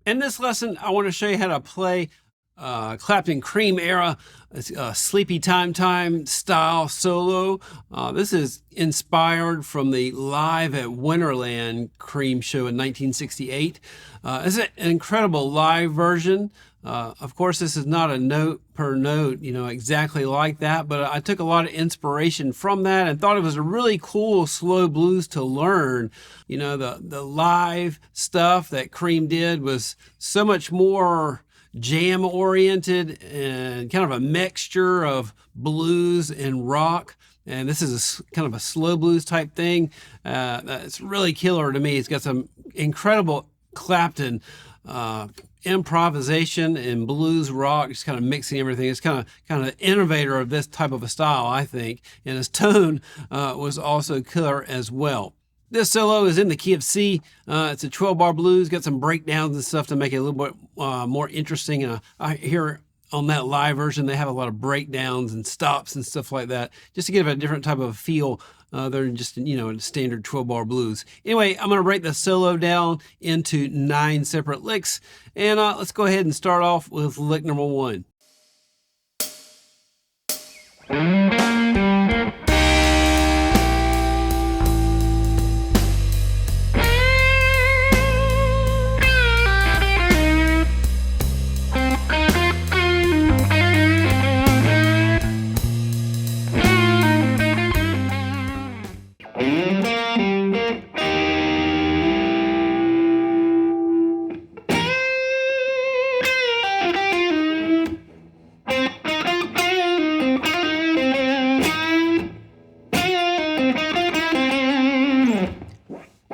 In this lesson, I want to show you how to play Clapton Cream era Sleepy Time style solo. This is inspired from the Live at Winterland Cream show in 1968. It's an incredible live version. Of course, this is not a note per note, exactly like that, but I took a lot of inspiration from that and thought it was a really cool slow blues to learn. The live stuff that Cream did was so much more jam oriented and kind of a mixture of blues and rock. And this is kind of a slow blues type thing. It's really killer to me. It's got some incredible Clapton improvisation and blues rock, just kind of mixing everything. It's kind of an innovator of this type of a style, I think. And his tone was also killer as well. This solo is in the key of C. It's a 12-bar blues, got some breakdowns and stuff to make it a little bit more interesting. And I hear on that live version, they have a lot of breakdowns and stops and stuff like that, just to give it a different type of feel than just, a standard 12-bar blues. Anyway, I'm going to break the solo down into 9 separate licks. And let's go ahead and start off with lick number 1.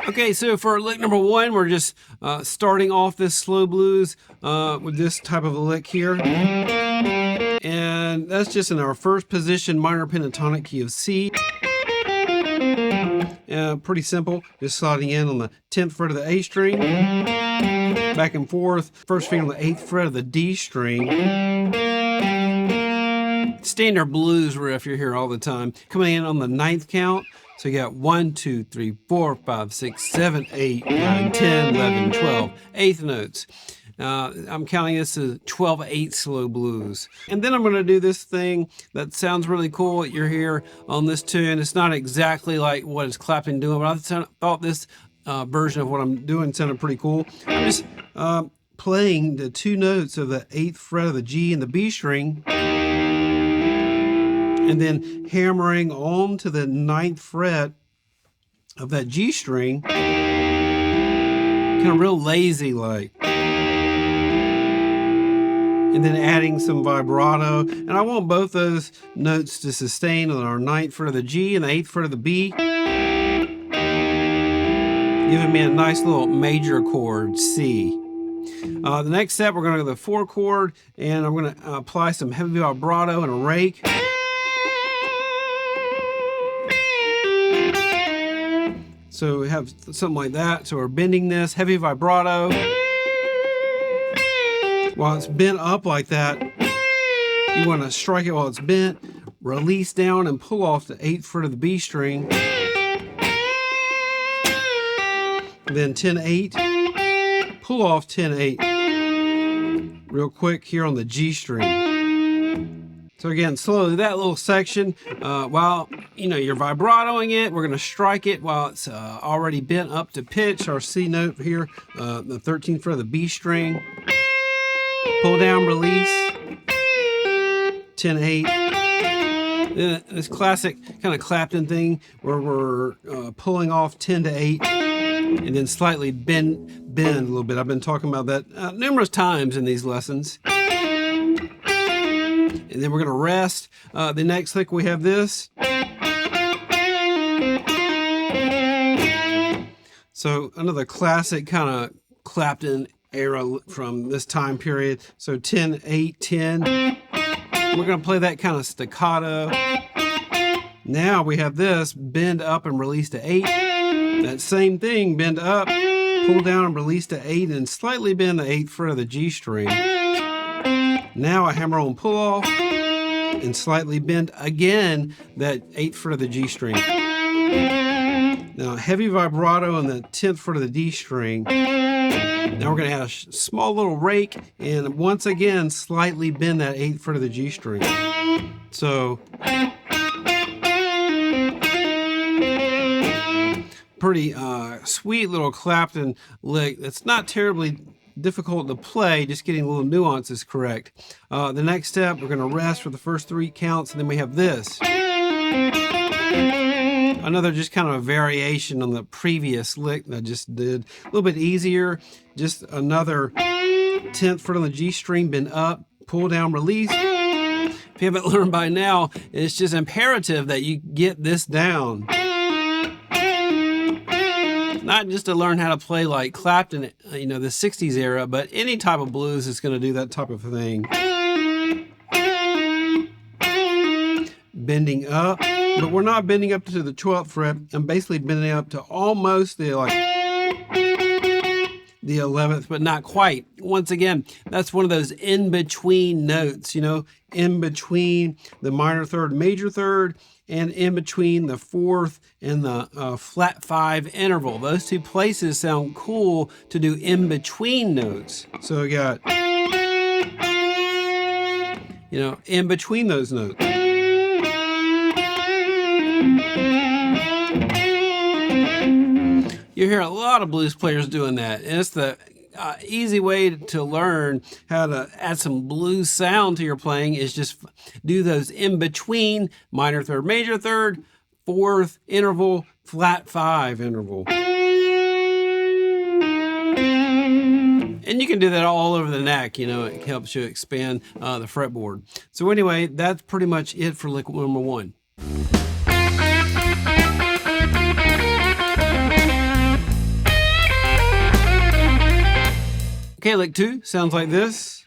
Okay, so for lick number 1, we're just starting off this slow blues with this type of a lick here. And that's just in our first position, minor pentatonic key of C. Pretty simple, just sliding in on the 10th fret of the A string, back and forth, first finger on the 8th fret of the D string. Standard blues riff you hear all the time. Coming in on the 9th count. So you got 1, 2, 3, 4, 5, 6, 7, 8, 9, 10, 11, 12. 8th notes. I'm counting this as 12/8 slow blues. And then I'm going to do this thing that sounds really cool that you're here on this tune. It's not exactly like what is Clapton doing, but I thought this version of what I'm doing sounded pretty cool. I'm just playing the 2 notes of the 8th fret of the G and the B string, and then hammering on to the 9th fret of that G string, kind of real lazy like. And then adding some vibrato. And I want both those notes to sustain on our 9th fret of the G and the 8th fret of the B. giving me a nice little major chord, C. The next step, we're going to go to the 4 chord, and I'm going to apply some heavy vibrato and a rake. So we have something like that. So we're bending this, heavy vibrato. While it's bent up like that, you want to strike it while it's bent, release down and pull off the 8th fret of the B string. Then 10-8, pull off 10-8 real quick here on the G string. So again, slowly that little section, while you're vibratoing it, we're going to strike it while it's already bent up to pitch, our C note here, the 13th fret of the B string. Pull down, release, 10-8. Then this classic kind of Clapton thing where we're pulling off 10-8 and then slightly bend a little bit. I've been talking about that numerous times in these lessons. And then we're going to rest. The next lick we have this. So another classic kind of Clapton era from this time period. So 10-8, 10. We're going to play that kind of staccato. Now we have this, bend up and release to 8. That same thing, bend up, pull down and release to 8, and slightly bend the 8th fret of the G string. Now a hammer on pull off and slightly bend again that 8th fret of the G string. Now heavy vibrato on the 10th fret of the D string. Now we're going to add a small little rake and once again slightly bend that 8th fret of the G string. So pretty sweet little Clapton lick that's not terribly difficult to play, just getting a little nuances correct. The next step, we're going to rest for the first 3 counts, and then we have this. Another just kind of a variation on the previous lick that I just did. A little bit easier, just another 10th fret on the G string, bend up, pull down, release. If you haven't learned by now, it's just imperative that you get this down. Not just to learn how to play like Clapton, the 60s era, but any type of blues is going to do that type of thing. Bending up, but we're not bending up to the 12th fret. I'm basically bending up to almost the 11th, but not quite. Once again, that's one of those in-between notes, in between the minor third, major third, and in between the 4th and the flat 5 interval. Those 2 places sound cool to do in between notes. So we got, in between those notes. You hear a lot of blues players doing that, and it's the easy way to learn how to add some blues sound to your playing is just do those in between minor third, major third, 4th interval, flat 5 interval. And you can do that all over the neck, it helps you expand the fretboard. So anyway, that's pretty much it for lick number 1. Okay, lick 2 sounds like this.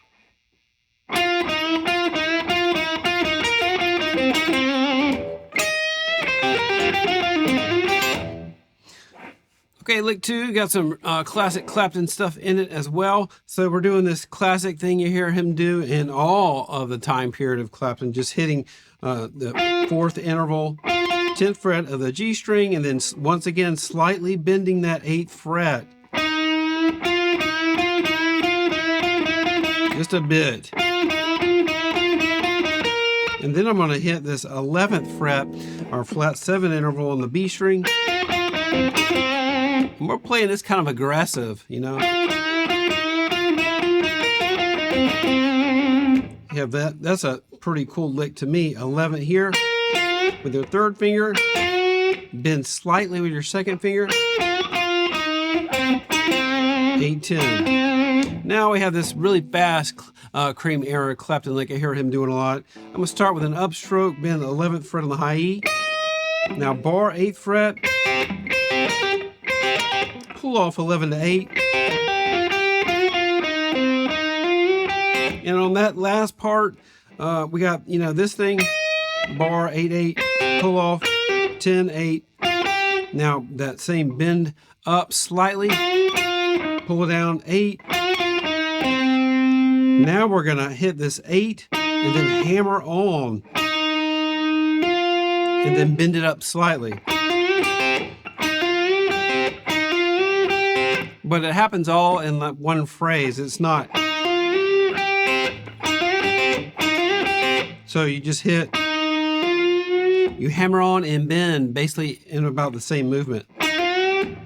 Okay, lick 2 got some classic Clapton stuff in it as well. So we're doing this classic thing you hear him do in all of the time period of Clapton, just hitting the 4th interval, 10th fret of the G string, and then once again slightly bending that 8th fret. Just a bit. And then I'm going to hit this 11th fret, our flat 7 interval on the B string. And we're playing this kind of aggressive, Yeah, that's a pretty cool lick to me. 11 here with your 3rd finger, bend slightly with your 2nd finger. 8, 10. Now we have this really fast Cream era Clapton lick. I hear him doing a lot. I'm going to start with an upstroke, bend the 11th fret on the high E. Now bar 8th fret, pull off 11 to 8. And on that last part, we got, this thing, bar 8/8, pull off 10/8. Now that same bend up slightly, pull it down 8. Now we're gonna hit this 8 and then hammer on and then bend it up slightly. But it happens all in that one phrase. It's not. So you just hit, you hammer on and bend basically in about the same movement. You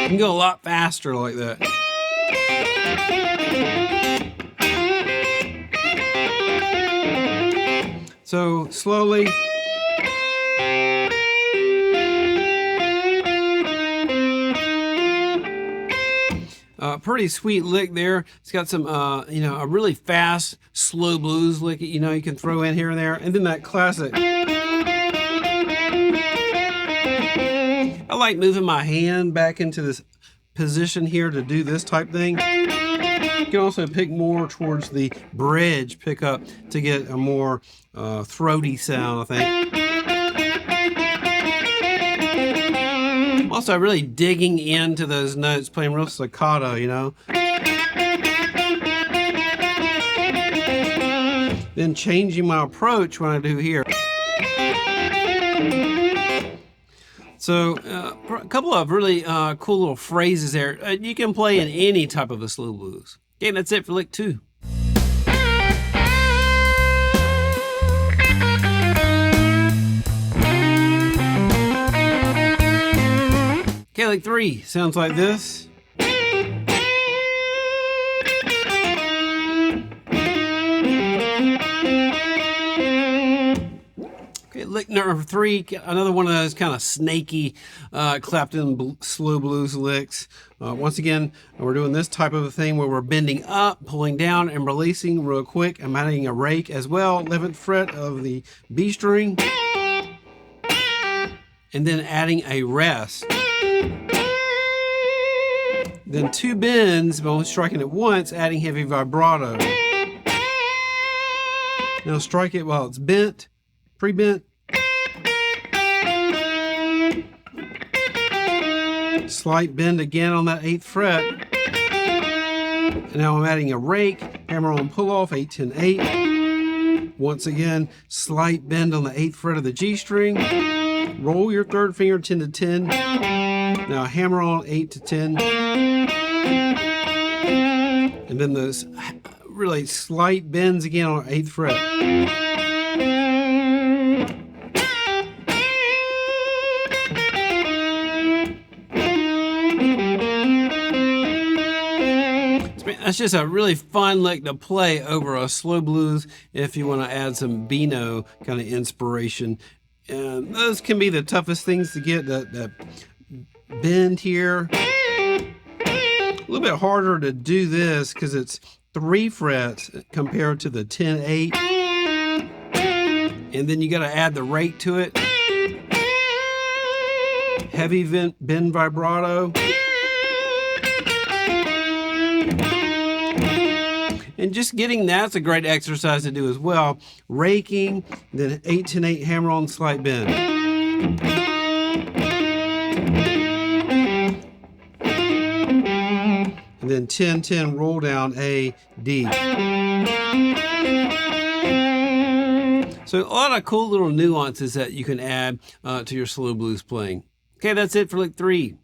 can go a lot faster like that. So slowly. Pretty sweet lick there. It's got some, a really fast, slow blues lick, you can throw in here and there. And then that classic. I like moving my hand back into this position here to do this type thing. You can also pick more towards the bridge pickup to get a more throaty sound, I think. Also really digging into those notes, playing real staccato, Then changing my approach when I do here. So a couple of really cool little phrases there. You can play in any type of a slow blues. Okay, that's it for lick 2. Okay, lick 3 sounds like this. Okay, lick number 3, another one of those kind of snaky Clapton slow blues licks. Once again, we're doing this type of a thing where we're bending up, pulling down, and releasing real quick. I'm adding a rake as well, 11th fret of the B string, and then adding a rest. Then 2 bends, but only striking it once, adding heavy vibrato. Now strike it while it's bent, pre-bent. Slight bend again on that 8th fret. And now I'm adding a rake, hammer on pull off, 8, 10, 8. Once again, slight bend on the 8th fret of the G string. Roll your 3rd finger 10 to 10. Now hammer on 8 to 10. And then those really slight bends again on 8th fret. That's just a really fun lick to play over a slow blues if you want to add some Beano kind of inspiration. And those can be the toughest things to get, that bend here. A little bit harder to do this because it's 3 frets compared to the 10/8. And then you got to add the rake to it. Heavy bend vibrato. And just getting that's a great exercise to do as well. Raking, then 8, 10, 8, hammer on, slight bend. And then 10, 10, roll down, A, D. So a lot of cool little nuances that you can add to your slow blues playing. Okay, that's it for lick 3.